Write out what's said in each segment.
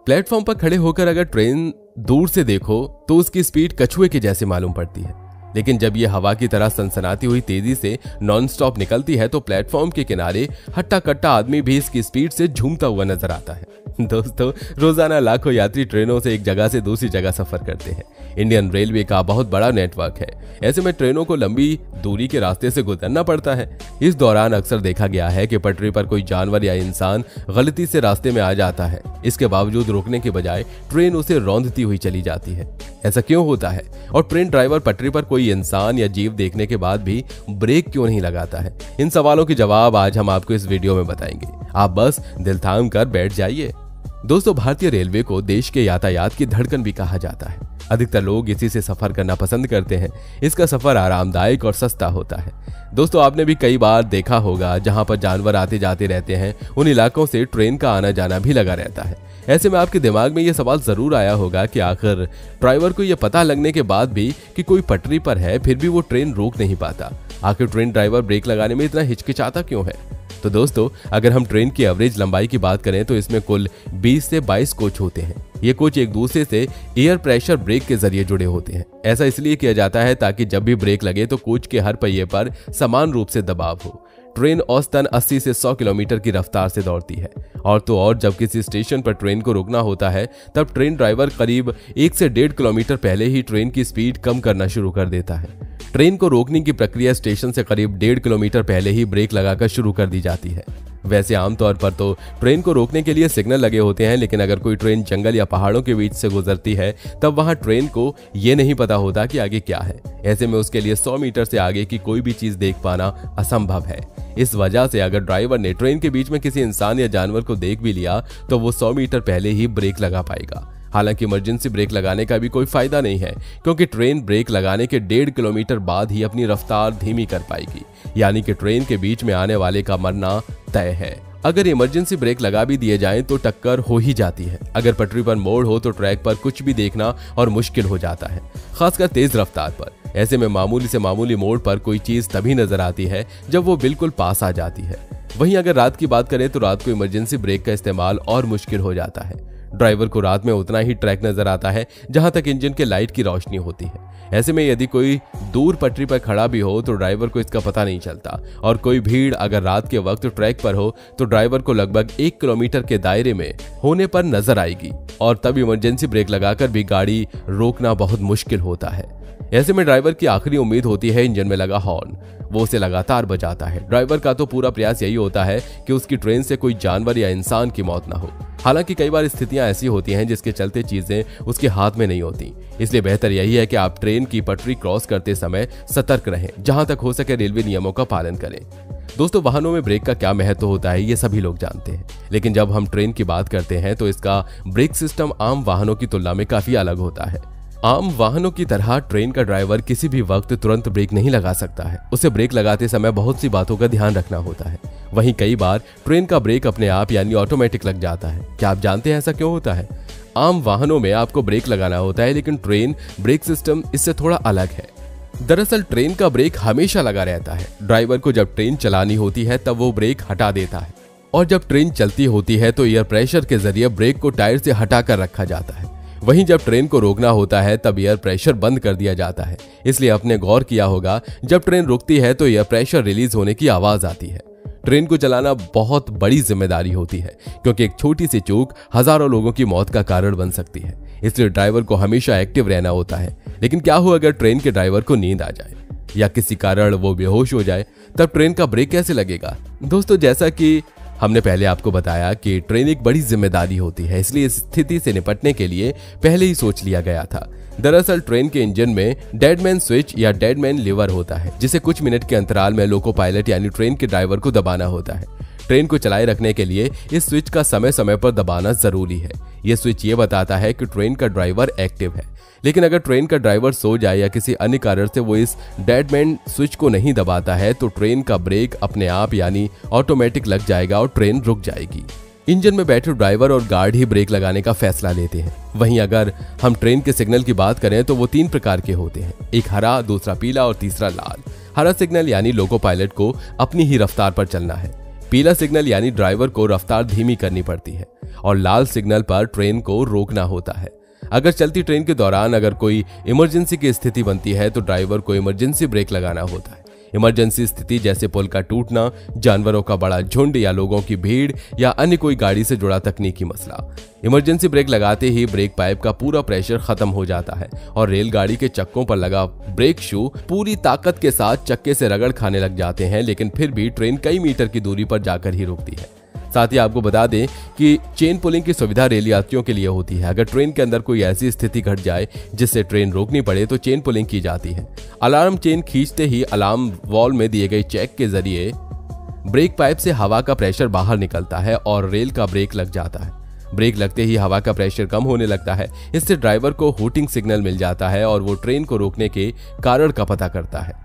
Platform पर खड़े होकर अगर ट्रेन दूर से देखो तो उसकी स्पीड कछुए के जैसे मालूम पड़ती है, लेकिन जब ये हवा की तरह सनसनाती हुई तेजी से नॉन स्टॉप निकलती है तो प्लेटफॉर्म के किनारे हट्टा कट्टा आदमी भी इसकी स्पीड से झूमता हुआ नजर आता है। दोस्तों, रोजाना लाखों यात्री ट्रेनों से एक जगह से दूसरी जगह सफर करते हैं। इंडियन रेलवे का बहुत बड़ा नेटवर्क है, ऐसे में ट्रेनों को लंबी दूरी के रास्ते से गुजरना पड़ता है। इस दौरान अक्सर देखा गया है कि पटरी पर कोई जानवर या इंसान गलती से रास्ते में आ जाता है। इसके बावजूद रुकने के बजाय ट्रेन उसे रौंदती हुई चली जाती है। ऐसा क्यों होता है और ट्रेन ड्राइवर पटरी पर कोई इंसान या जीव देखने के बाद भी ब्रेक क्यों नहीं लगाता है? इन सवालों के जवाब आज हम आपको इस वीडियो में बताएंगे। आप बस दिल थाम कर बैठ जाइए। दोस्तों, भारतीय रेलवे को देश के यातायात की धड़कन भी कहा जाता है। अधिकतर लोग इसी से सफर करना पसंद करते हैं। इसका सफर आरामदायक और सस्ता होता है। दोस्तों, आपने भी कई बार देखा होगा जहां पर जानवर आते जाते रहते हैं, उन इलाकों से ट्रेन का आना जाना भी लगा रहता है। ऐसे में आपके दिमाग में यह सवाल जरूर आया होगा कि आखिर ड्राइवर को यह पता लगने के बाद भी कि कोई पटरी पर है, फिर भी वो ट्रेन रोक नहीं पाता। आखिर ट्रेन ड्राइवर ब्रेक लगाने में इतना हिचकिचाता क्यों है? तो दोस्तों, अगर हम ट्रेन की एवरेज लंबाई की बात करें तो इसमें कुल 20 से 22 कोच होते हैं। ये कोच एक दूसरे से एयर प्रेशर ब्रेक के जरिए जुड़े होते हैं। ऐसा इसलिए किया जाता है ताकि जब भी ब्रेक लगे तो कोच के हर पहिए पर समान रूप से दबाव हो। ट्रेन औसतन 80 से 100 किलोमीटर की रफ्तार से दौड़ती है। और तो और जब किसी स्टेशन पर ट्रेन को रुकना होता है तब ट्रेन ड्राइवर करीब 1 से 1.5 किलोमीटर पहले ही ट्रेन की स्पीड कम करना शुरू कर देता है। ट्रेन को रोकने की प्रक्रिया स्टेशन से करीब 1.5 किलोमीटर पहले ही ब्रेक लगाकर शुरू कर दी जाती है। वैसे आमतौर पर तो ट्रेन को रोकने के लिए सिग्नल लगे होते हैं, लेकिन अगर कोई ट्रेन जंगल या पहाड़ों के बीच से गुजरती है तब वहां ट्रेन को ये नहीं पता होता कि आगे क्या है। ऐसे में उसके लिए 100 मीटर से आगे की कोई भी चीज देख पाना असंभव है। इस वजह से अगर ड्राइवर ने ट्रेन के बीच में किसी इंसान या जानवर को देख भी लिया तो वो 100 मीटर पहले ही ब्रेक लगा पाएगा। हालांकि इमरजेंसी ब्रेक लगाने का भी कोई फायदा नहीं है, क्योंकि ट्रेन ब्रेक लगाने के 1.5 किलोमीटर बाद ही अपनी रफ्तार धीमी कर पाएगी, यानी कि ट्रेन के बीच में आने वाले का मरना तय है। अगर इमरजेंसी ब्रेक लगा भी दिए जाएं तो टक्कर हो ही जाती है। अगर पटरी पर मोड़ हो तो ट्रैक पर कुछ भी देखना और मुश्किल हो जाता है, खासकर तेज रफ्तार पर। ऐसे में मामूली से मामूली मोड़ पर कोई चीज तभी नजर आती है जब वो बिल्कुल पास आ जाती है। वहीं अगर रात की बात करें तो रात को इमरजेंसी ब्रेक का इस्तेमाल और मुश्किल हो जाता है। ड्राइवर को रात में उतना ही ट्रैक नजर आता है जहां तक इंजन के लाइट की रोशनी होती है। ऐसे में यदि कोई दूर पटरी पर खड़ा भी हो तो ड्राइवर को इसका पता नहीं चलता, और कोई भीड़ अगर रात के वक्त ट्रैक पर हो तो ड्राइवर को लगभग 1 किलोमीटर के दायरे में होने पर नजर आएगी, और तब इमरजेंसी ब्रेक लगाकर भी गाड़ी रोकना बहुत मुश्किल होता है। ऐसे में ड्राइवर की आखिरी उम्मीद होती है इंजन में लगा हॉर्न। वो उसे लगातार बजाता है। ड्राइवर का तो पूरा प्रयास यही होता है कि उसकी ट्रेन से कोई जानवर या इंसान की मौत ना हो। हालांकि कई बार स्थितियां ऐसी होती हैं जिसके चलते चीजें उसके हाथ में नहीं होती। इसलिए बेहतर यही है कि आप ट्रेन की पटरी क्रॉस करते समय सतर्क रहें। जहां तक हो सके रेलवे नियमों का पालन करें। दोस्तों, वाहनों में ब्रेक का क्या महत्व होता है ये सभी लोग जानते हैं, लेकिन जब हम ट्रेन की बात करते हैं तो इसका ब्रेक सिस्टम आम वाहनों की तुलना में काफी अलग होता है। आम वाहनों की तरह ट्रेन का ड्राइवर किसी भी वक्त तुरंत ब्रेक नहीं लगा सकता है। उसे ब्रेक लगाते समय बहुत सी बातों का ध्यान रखना होता है। वहीं कई बार ट्रेन का ब्रेक अपने आप यानी ऑटोमेटिक लग जाता है। क्या आप जानते हैं ऐसा क्यों होता है? आम वाहनों में आपको ब्रेक लगाना होता है, लेकिन ट्रेन ब्रेक सिस्टम इससे थोड़ा अलग है। दरअसल ट्रेन का ब्रेक हमेशा लगा रहता है। ड्राइवर को जब ट्रेन चलानी होती है तब वो ब्रेक हटा देता है, और जब ट्रेन चलती होती है तो एयर प्रेशर के जरिए ब्रेक को टायर से हटा कर रखा जाता है। वहीं जब ट्रेन को रोकना होता है तब एयर प्रेशर बंद कर दिया जाता है। इसलिए आपने गौर किया होगा जब ट्रेन रुकती है तो एयर प्रेशर रिलीज होने की आवाज आती है। ट्रेन को चलाना बहुत बड़ी जिम्मेदारी होती है, क्योंकि एक छोटी सी चूक हजारों लोगों की मौत का कारण बन सकती है। इसलिए ड्राइवर को हमेशा एक्टिव रहना होता है। लेकिन क्या हो अगर ट्रेन के ड्राइवर को नींद आ जाए या किसी कारण वो बेहोश हो जाए, तब ट्रेन का ब्रेक कैसे लगेगा? दोस्तों, जैसा कि हमने पहले आपको बताया कि ट्रेन एक बड़ी जिम्मेदारी होती है, इसलिए इस स्थिति से निपटने के लिए पहले ही सोच लिया गया था। दरअसल ट्रेन के इंजन में डेडमैन स्विच या डेडमैन लीवर होता है, जिसे कुछ मिनट के अंतराल में लोको पायलट यानी ट्रेन के ड्राइवर को दबाना होता है। ट्रेन को चलाए रखने के लिए इस स्विच का समय समय पर दबाना जरूरी है। यह स्विच ये बताता है कि ट्रेन का ड्राइवर एक्टिव है। लेकिन अगर ट्रेन का ड्राइवर सो जाए या किसी अन्य कारण से वो इस डेडमैन स्विच को नहीं दबाता है तो ट्रेन का ब्रेक अपने आप यानी ऑटोमेटिक लग जाएगा और ट्रेन रुक जाएगी। इंजन में बैठे ड्राइवर और गार्ड ही ब्रेक लगाने का फैसला लेते हैं। वहीं अगर हम ट्रेन के सिग्नल की बात करें तो वो 3 प्रकार के होते हैं, एक हरा, दूसरा पीला और तीसरा लाल। हरा सिग्नल यानी लोको पायलट को अपनी ही रफ्तार पर चलना है, पीला सिग्नल यानी ड्राइवर को रफ्तार धीमी करनी पड़ती है और लाल सिग्नल पर ट्रेन को रोकना होता है। अगर चलती ट्रेन के दौरान अगर कोई इमरजेंसी की स्थिति बनती है तो ड्राइवर को इमरजेंसी ब्रेक लगाना होता है। इमरजेंसी स्थिति जैसे पुल का टूटना, जानवरों का बड़ा झुंड या लोगों की भीड़ या अन्य कोई गाड़ी से जुड़ा तकनीकी मसला। इमरजेंसी ब्रेक लगाते ही ब्रेक पाइप का पूरा प्रेशर खत्म हो जाता है और रेलगाड़ी के चक्कों पर लगा ब्रेक शू पूरी ताकत के साथ चक्के से रगड़ खाने लग जाते हैं, लेकिन फिर भी ट्रेन कई मीटर की दूरी पर जाकर ही रुकती है। साथ ही आपको बता दें कि चेन पुलिंग की सुविधा रेल यात्रियों के लिए होती है। अगर ट्रेन के अंदर कोई ऐसी स्थिति घट जाए जिससे ट्रेन रोकनी पड़े तो चेन पुलिंग की जाती है। अलार्म चेन खींचते ही अलार्म वॉल में दिए गए चेक के जरिए ब्रेक पाइप से हवा का प्रेशर बाहर निकलता है और रेल का ब्रेक लग जाता है। ब्रेक लगते ही हवा का प्रेशर कम होने लगता है। इससे ड्राइवर को हूटिंग सिग्नल मिल जाता है और वो ट्रेन को रोकने के कारण का पता करता है।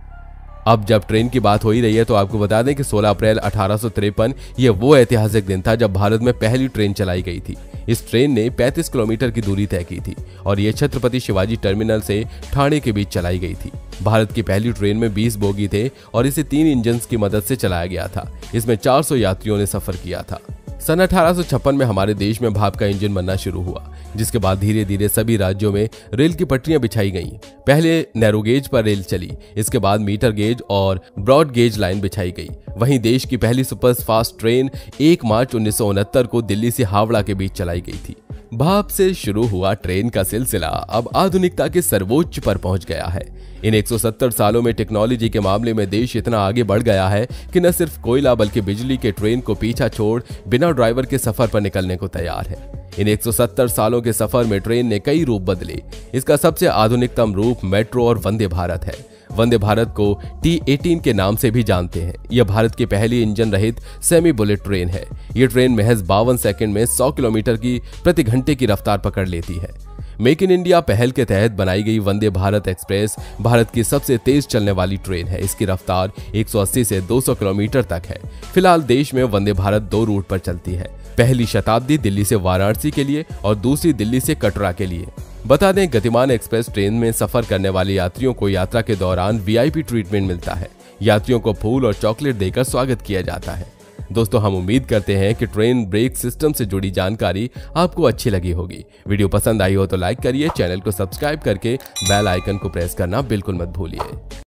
अब जब ट्रेन की बात हो ही रही है तो आपको बता दें कि 16 अप्रैल 1853 ये वो ऐतिहासिक दिन था जब भारत में पहली ट्रेन चलाई गई थी। इस ट्रेन ने 35 किलोमीटर की दूरी तय की थी और ये छत्रपति शिवाजी टर्मिनल से ठाणे के बीच चलाई गई थी। भारत की पहली ट्रेन में 20 बोगी थे और इसे 3 इंजन की मदद से चलाया गया था। इसमें 400 यात्रियों ने सफर किया था। सन 1856 में हमारे देश में भाप का इंजन बनना शुरू हुआ, जिसके बाद धीरे धीरे सभी राज्यों में रेल की पटरियां बिछाई गईं। पहले नैरो गेज पर रेल चली, इसके बाद मीटर गेज और ब्रॉड गेज लाइन बिछाई गई। वहीं देश की पहली सुपर फास्ट ट्रेन 1 मार्च 1969 को दिल्ली से हावड़ा के बीच चलाई गई थी। भाप से शुरू हुआ ट्रेन का सिलसिला अब आधुनिकता के सर्वोच्च पर पहुंच गया है। इन 170 सालों में टेक्नोलॉजी के मामले में देश इतना आगे बढ़ गया है कि न सिर्फ कोयला बल्कि बिजली के ट्रेन को पीछा छोड़ बिना ड्राइवर के सफर पर निकलने को तैयार है। इन 170 सालों के सफर में ट्रेन ने कई रूप बदले। इसका सबसे आधुनिकतम रूप मेट्रो और वंदे भारत है। वंदे भारत को T18 के नाम से भी जानते हैं। यह भारत की पहली इंजन रहित सेमी बुलेट ट्रेन है। यह ट्रेन महज 52 सेकंड में 100 किलोमीटर की प्रति घंटे की रफ्तार पकड़ लेती है। मेक इन इंडिया पहल के तहत बनाई गई वंदे भारत एक्सप्रेस भारत की सबसे तेज चलने वाली ट्रेन है। इसकी रफ्तार 180 से 200 किलोमीटर तक है। फिलहाल देश में वंदे भारत 2 रूट पर चलती है। पहली शताब्दी दिल्ली से वाराणसी के लिए और दूसरी दिल्ली से कटरा के लिए। बता दें, गतिमान एक्सप्रेस ट्रेन में सफर करने वाले यात्रियों को यात्रा के दौरान VIP ट्रीटमेंट मिलता है। यात्रियों को फूल और चॉकलेट देकर स्वागत किया जाता है। दोस्तों, हम उम्मीद करते हैं कि ट्रेन ब्रेक सिस्टम से जुड़ी जानकारी आपको अच्छी लगी होगी। वीडियो पसंद आई हो तो लाइक करिए, चैनल को सब्सक्राइब करके बेल आइकन को प्रेस करना बिल्कुल मत भूलिए।